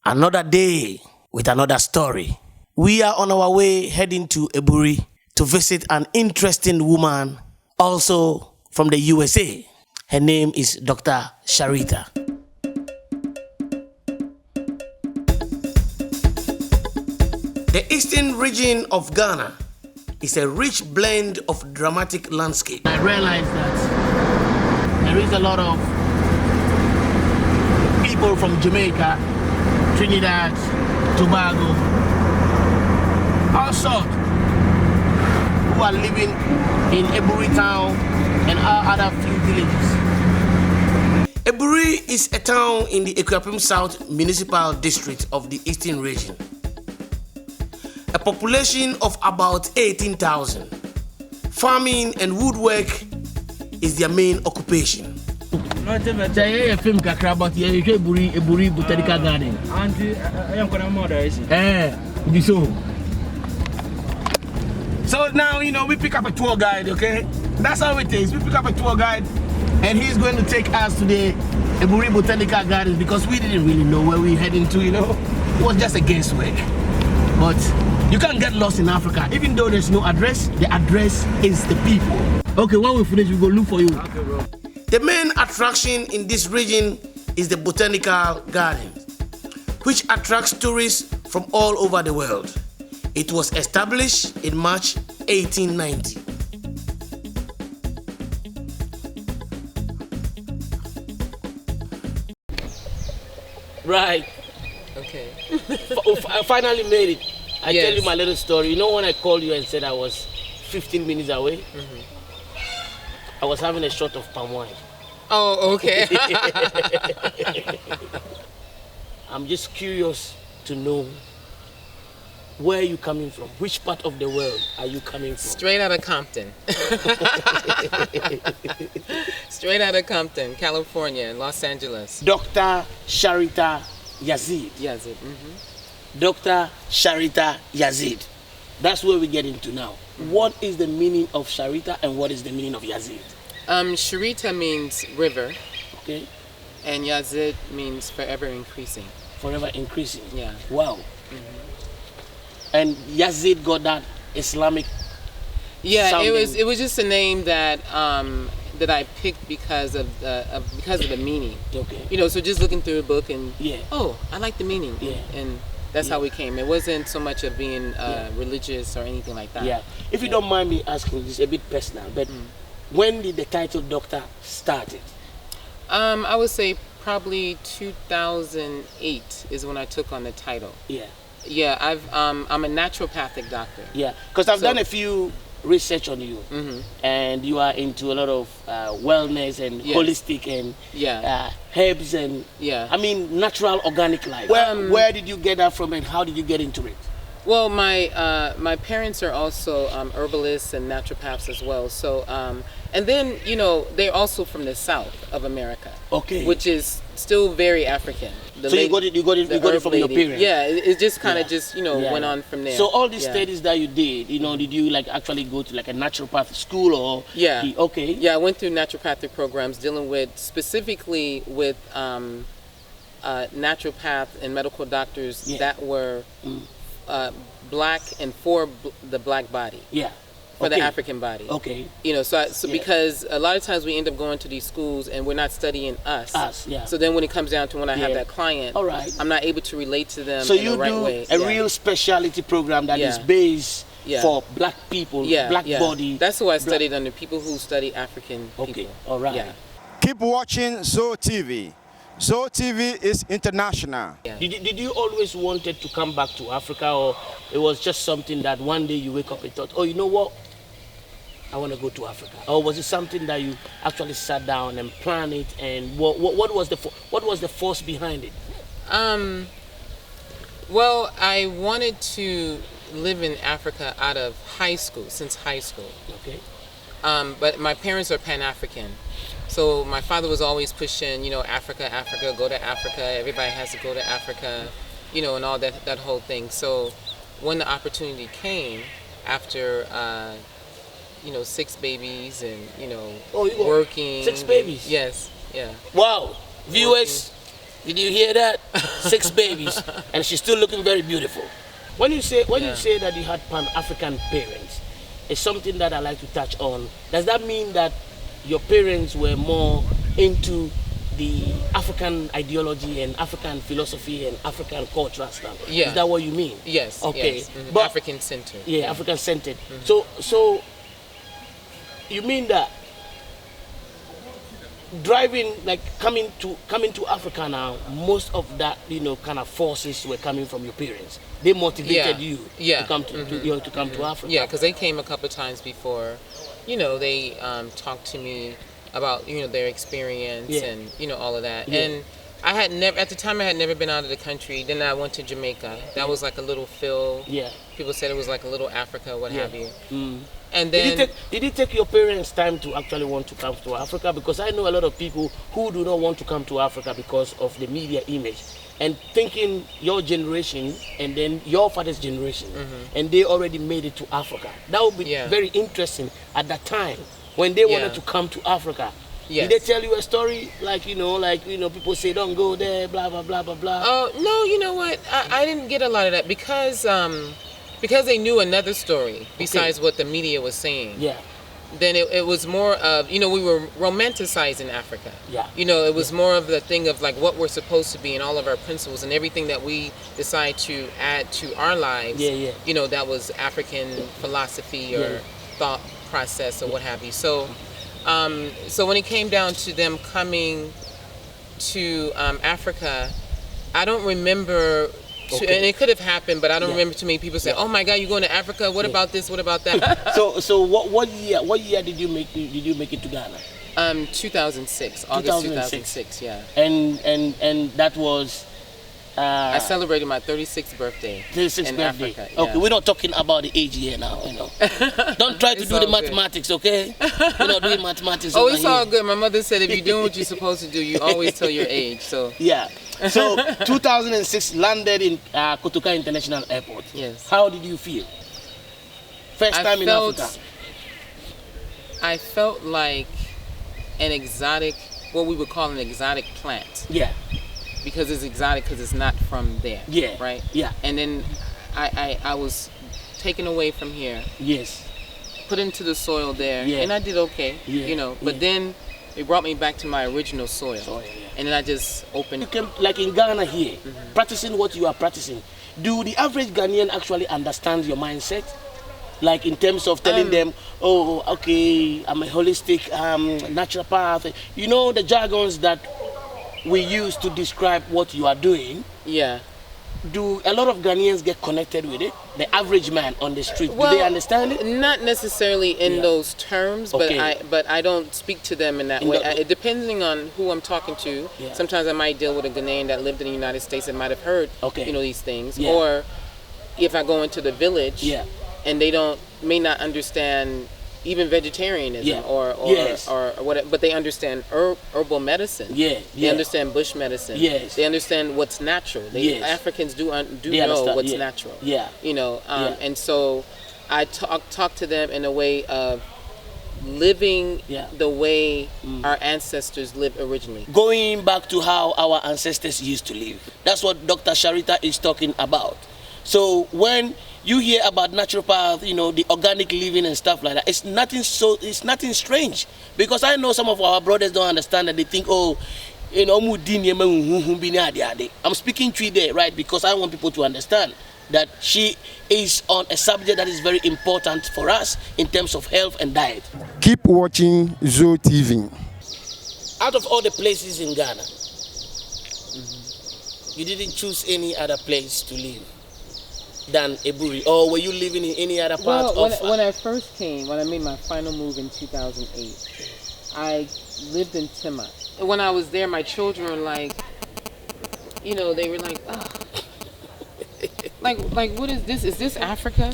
Another day with another story. We are on our way heading to Eburi to visit an interesting woman, also from the USA. Her name is Dr. Sharita. The eastern region of Ghana is a rich blend of dramatic landscape. I realized that there is a lot of people from Jamaica, Trinidad, Tobago, all sorts, who are living in Eburi town and our other few villages. Eburi is a town in the Equapim South Municipal District of the Eastern Region. A population of about 18,000. Farming and woodwork is their main occupation. Say a film but you Eburi Botanical Garden. Auntie, I am going to mother. So now, you know, we pick up a tour guide, okay? That's how it is. We pick up a tour guide and he's going to take us to the Eburi Botanical Gardens because we didn't really know where we're heading to, you know? It was just a guesswork. But you can't get lost in Africa. Even though there's no address, the address is the people. Okay, when we finish, we go look for you. Okay, bro. The main attraction in this region is the Botanical Gardens, which attracts tourists from all over the world. It was established in March 1890. Right. Okay. I finally made it. I tell you my little story. You know when I called you and said I was 15 minutes away? I was having a shot of palm wine. Oh, okay. I'm just curious to know where you coming from. Which part of the world are you coming from? Straight out of Compton. Straight out of Compton, California, Los Angeles. Dr. Sharita Yazid. Yazid. Dr. Sharita Yazid. That's where we get into now. What is the meaning of Sharita and what is the meaning of Yazid? Sharita means river. Okay. And Yazid means forever increasing. Forever increasing. Yeah. Wow. And Yazid got that Islamic. Yeah, sounding. it was just a name that that I picked because of the meaning. Okay. You know, so just looking through the book and yeah. Oh, I like the meaning. Yeah. And that's how we came. It wasn't so much of being religious or anything like that. Yeah. If you don't mind me asking, this is a bit personal, but when did the title doctor started? I would say probably 2008 is when I took on the title. Yeah. Yeah, I'm a naturopathic doctor. Yeah, because I've done a few research on you, and you are into a lot of wellness and holistic and herbs and I mean natural organic life. Where did you get that from and how did you get into it? Well, my parents are also herbalists and naturopaths as well. So and then you know they're also from the south of America. Okay. Which is still very African. So you got it from your parents. Yeah, it just kind of just went on from there. So all these studies that you did, did you like actually go to like a naturopath school or? Yeah. Okay. Yeah, I went through naturopathic programs dealing with specifically with naturopath and medical doctors that were black and for the black body. Yeah. For the African body. Okay. So because a lot of times we end up going to these schools and we're not studying us. Yeah. So then when it comes down to when I have that client, I'm not able to relate to them in the right way. So you do a real specialty program that is based for black people, black body. That's who I studied under, people who study African people. Okay. All right. Yeah. Keep watching ZOH TV. ZOH TV is international. Yeah. Did you always wanted to come back to Africa, or it was just something that one day you wake up and thought, oh, you know what? I want to go to Africa. Or was it something that you actually sat down and planned it? And what was the force behind it? Well, I wanted to live in Africa out of high school, since high school. Okay. But my parents are Pan-African. So my father was always pushing, you know, Africa, Africa, go to Africa. Everybody has to go to Africa, you know, and all that whole thing. So when the opportunity came after, you know, 6 babies and, you know, working. 6 babies? Yes, yeah. Wow. Viewers, did you hear that? 6 babies. And she's still looking very beautiful. When you say that you had Pan-African parents, it's something that I like to touch on. Does that mean that your parents were more into the African ideology and African philosophy and African cultural stuff? Yeah. Is that what you mean? Yes. Okay. Yes. But, African centered. Yeah, African centered. So you mean that driving, like coming to Africa now, most of that, you know, kind of forces were coming from your parents. They motivated you to come to Africa. Yeah, because they came a couple times before. You know, they talked to me about, you know, their experience and, you know, all of that. Yeah. And I had never, at the time I had never been out of the country. Then I went to Jamaica. That was like a little feel. Yeah. People said it was like a little Africa, what have you. Mm. And then did it take your parents time to actually want to come to Africa? Because I know a lot of people who do not want to come to Africa because of the media image. And thinking your generation and then your father's generation, and they already made it to Africa. That would be very interesting at that time when they wanted to come to Africa. Yes. Did they tell you a story like people say don't go there, blah blah blah blah blah? Oh no, you know what? I didn't get a lot of that because they knew another story besides what the media was saying. Yeah. Then it was more of, you know, we were romanticizing Africa. Yeah. You know, it was more of the thing of like what we're supposed to be and all of our principles and everything that we decide to add to our lives. Yeah. You know, that was African philosophy or thought process or what have you. So, so when it came down to them coming to Africa, I don't remember. And it could have happened, but I don't remember too many people say, "Oh my God, you're going to Africa? What about this? What about that?" So what year did you make it to Ghana? 2006, August 2006. Yeah. And that was. I celebrated my 36th birthday. 36th in birthday. Africa. Okay, Yeah. we're not talking about the age here now. You know, don't try to It's do the all good. mathematics, okay? We're not doing mathematics. Oh, over it's here. all good. My mother said if you're doing what you're supposed to do, you always tell your age. So Yeah. So 2006 landed in Kotoka International Airport. Yes. How did you feel? First time in Africa. I felt like an exotic, what we would call an exotic plant. Yeah. Because it's exotic because it's not from there. Yeah. Right? Yeah. And then I was taken away from here, Yes. put into the soil there, Yeah. and I did okay, Yeah. you know. But then it brought me back to my original soil. And then I just opened. You came, like in Ghana here, practicing what you are practicing. Do the average Ghanaian actually understand your mindset? Like in terms of telling them, oh, okay, I'm a holistic naturopath. You know the jargons that we use to describe what you are doing. Yeah. Do a lot of Ghanaians get connected with it? The average man on the street, Well, do they understand it? Not necessarily in those terms, Okay. but I don't speak to them in that way. Depending on who I'm talking to, sometimes I might deal with a Ghanaian that lived in the United States that might have heard, you know, these things. Yeah. Or if I go into the village, and they may not understand even vegetarianism or whatever, but they understand herbal medicine. They understand bush medicine. They understand what's natural. Africans do know what's natural. You know, and so I talk to them in a way of living the way our ancestors lived originally. Going back to how our ancestors used to live. That's what Dr. Sharita is talking about. So when you hear about naturopath, you know, the organic living and stuff like that, it's nothing strange. Because I know some of our brothers don't understand and they think, oh, you know, I'm speaking to you there, right? Because I want people to understand that she is on a subject that is very important for us in terms of health and diet. Keep watching ZOH TV. Out of all the places in Ghana, you didn't choose any other place to live than Eburi, or were you living in any other part when I first came, when I made my final move in 2008, I lived in Tema. When I was there, my children were like, you know, they were like, oh. like what is this? Is this Africa?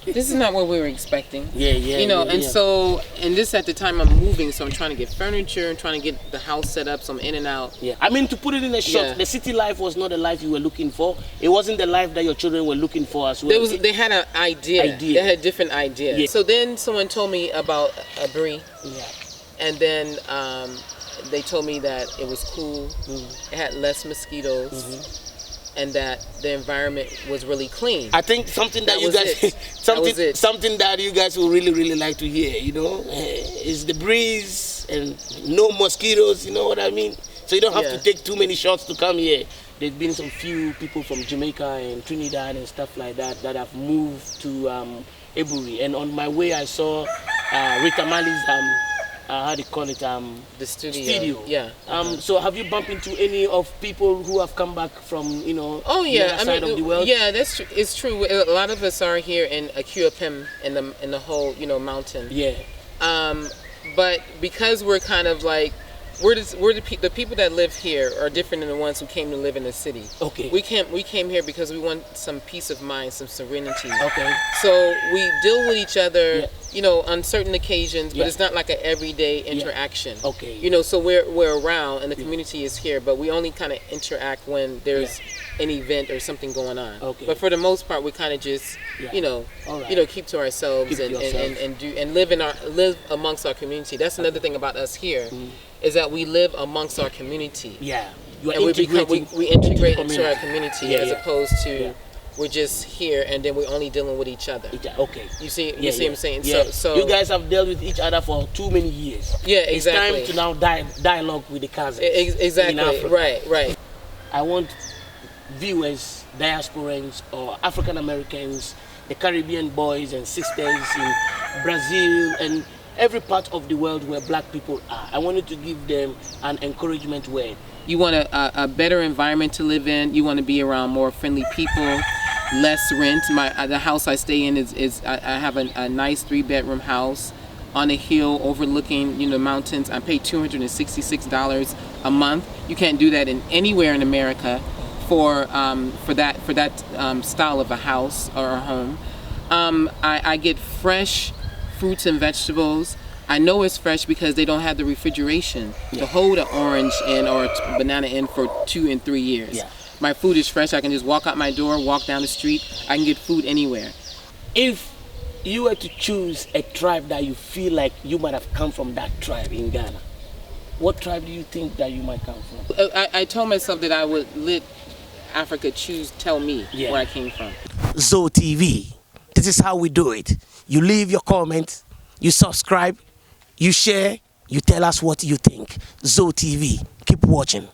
This is not what we were expecting. Yeah. You know, and so, and this at the time I'm moving, so I'm trying to get furniture and trying to get the house set up, so I'm in and out. Yeah, I mean, to put it in a short, the city life was not the life you were looking for. It wasn't the life that your children were looking for as well. They had an idea. They had a different idea. Yeah. So then someone told me about a brie. Yeah. And then they told me that it was cool. It had less mosquitoes. And that the environment was really clean. I think something that you guys, something that you guys will really like to hear, you know, is the breeze and no mosquitoes. You know what I mean? So you don't have to take too many shots to come here. There's been some few people from Jamaica and Trinidad and stuff like that that have moved to Ebury. And on my way, I saw Rita Mali's how do you call it? The studio. Yeah. So have you bumped into any of people who have come back from, you know, the other side of the world? Yeah, that's true. It's true. A lot of us are here in Akuapem in the whole, you know, mountain. Yeah. But because we're kind of like the people that live here are different than the ones who came to live in the city. Okay. We came here because we want some peace of mind, some serenity. Okay. So we deal with each other, you know, on certain occasions, but it's not like an everyday interaction. Okay. You know, so we're around and the community is here, but we only kind of interact when there's an event or something going on. Okay. But for the most part, we kind of just, you know, keep to ourselves and live amongst our community. That's another thing about us here. Is that we live amongst our community. Yeah. We integrate into our community as opposed to we're just here and then we're only dealing with each other. Okay. You see what I'm saying? Yeah. So you guys have dealt with each other for too many years. Yeah, exactly. It's time to now dialogue with the cousins. Exactly. Right. I want viewers, diasporians or African Americans, the Caribbean boys and sisters in Brazil and every part of the world where black people are. I wanted to give them an encouragement word. You want a better environment to live in. You want to be around more friendly people, less rent. The house I stay in is I have a nice 3-bedroom house on a hill overlooking, you know, mountains. I pay $266 a month. You can't do that anywhere in America for that style of a house or a home. I get fresh fruits and vegetables. I know it's fresh because they don't have the refrigeration to hold an orange in or a banana in for 2 and 3 years. Yeah. My food is fresh. I can just walk out my door, walk down the street. I can get food anywhere. If you were to choose a tribe that you feel like you might have come from that tribe in Ghana, what tribe do you think that you might come from? I told myself that I would let Africa tell me where I came from. ZOH TV. This is how we do it. You leave your comments, you subscribe, you share, you tell us what you think. ZOH TV. Keep watching.